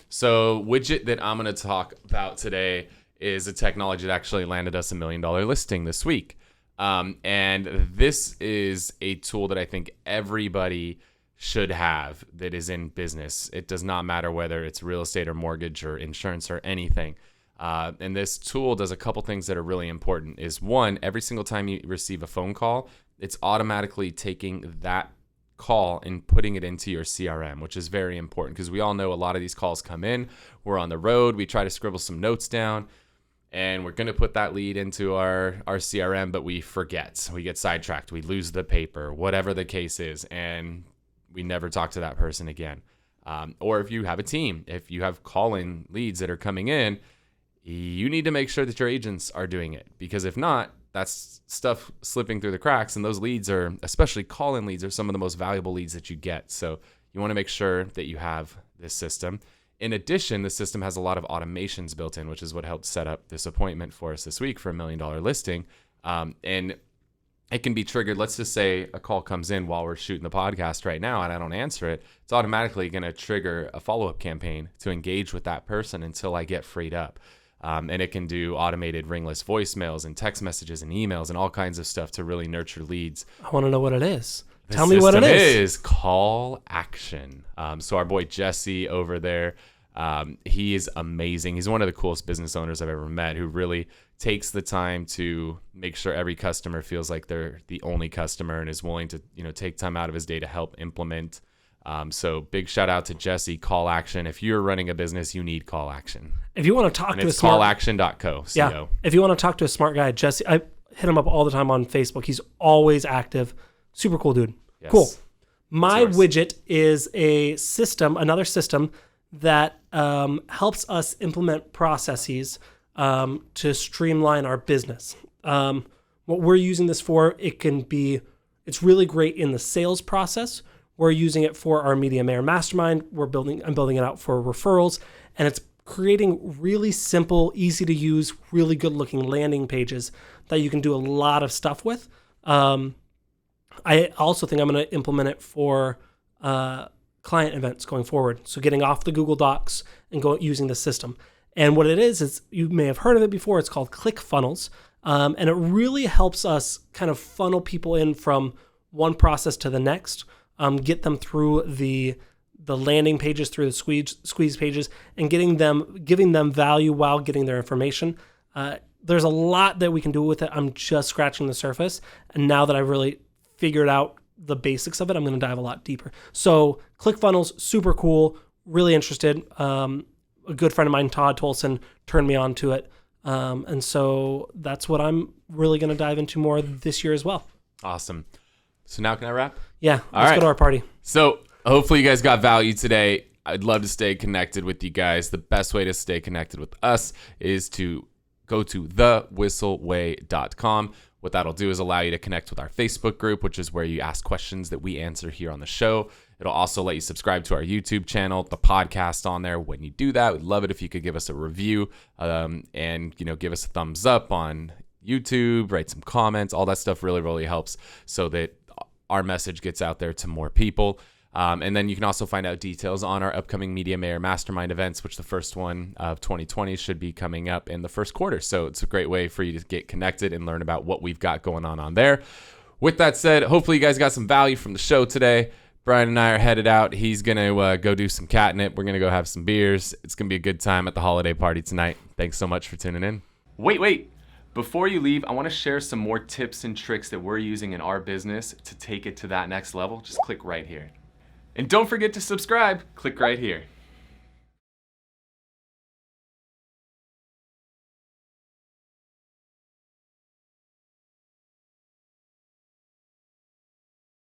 So widget that I'm going to talk about today is a technology that actually landed us $1 million listing this week. And this is a tool that I think everybody should have that is in business. It does not matter whether it's real estate or mortgage or insurance or anything. And this tool does a couple things that are really important. Is one, every single time you receive a phone call, it's automatically taking that call and putting it into your CRM, which is very important because we all know a lot of these calls come in. We're on the road. We try to scribble some notes down and we're going to put that lead into our CRM, but we forget. We get sidetracked. We lose the paper, whatever the case is, and we never talk to that person again. Or if you have a team, if you have call-in leads that are coming in, you need to make sure that your agents are doing it, because if not, that's stuff slipping through the cracks, and those leads are, especially call-in leads, are some of the most valuable leads that you get. So you want to make sure that you have this system. In addition, the system has a lot of automations built in, which is what helped set up this appointment for us this week for $1 million listing. And it can be triggered. Let's just say a call comes in while we're shooting the podcast right now and I don't answer it. It's automatically going to trigger a follow-up campaign to engage with that person until I get freed up. And it can do automated ringless voicemails and text messages and emails and all kinds of stuff to really nurture leads. I want to know what it is. Tell me what it is. It is call action. So our boy Jesse over there, he is amazing. He's one of the coolest business owners I've ever met, who really takes the time to make sure every customer feels like they're the only customer and is willing to, take time out of his day to help implement. So big shout out to Jesse. Call action. If you're running a business, you need call action. If you want to talk and to it's a smart callaction.co. Yeah. If you want to talk to a smart guy, Jesse, I hit him up all the time on Facebook. He's always active. Super cool dude. Yes. Cool. My widget is a system, another system that helps us implement processes to streamline our business. What we're using this for, it's really great in the sales process. We're using it for our Media Mayor Mastermind. I'm building it out for referrals, and it's creating really simple, easy to use, really good looking landing pages that you can do a lot of stuff with. I also think I'm going to implement it for client events going forward. So getting off the Google Docs and using the system. And what it is you may have heard of it before. It's called ClickFunnels. And it really helps us kind of funnel people in from one process to the next, get them through the landing pages, through the squeeze pages, and giving them value while getting their information. There's a lot that we can do with it. I'm just scratching the surface. And now that I've really figured out the basics of it, I'm going to dive a lot deeper. So ClickFunnels, super cool, really interested. A good friend of mine, Todd Tolson, turned me on to it. And so that's what I'm really going to dive into more this year as well. Awesome. So now can I wrap? Yeah, let's go to our party. So hopefully you guys got value today. I'd love to stay connected with you guys. The best way to stay connected with us is to go to thewhisselway.com. What that'll do is allow you to connect with our Facebook group, which is where you ask questions that we answer here on the show. It'll also let you subscribe to our YouTube channel, the podcast on there. When you do that, we'd love it if you could give us a review and give us a thumbs up on YouTube, write some comments. All that stuff really, really helps so that our message gets out there to more people. And then you can also find out details on our upcoming Media Mayor Mastermind events, which the first one of 2020 should be coming up in the first quarter. So it's a great way for you to get connected and learn about what we've got going on there. With that said, hopefully you guys got some value from the show today. Brian and I are headed out. He's going to go do some catnip. We're going to go have some beers. It's going to be a good time at the holiday party tonight. Thanks so much for tuning in. Wait. Before you leave, I want to share some more tips and tricks that we're using in our business to take it to that next level. Just click right here. And don't forget to subscribe. Click right here.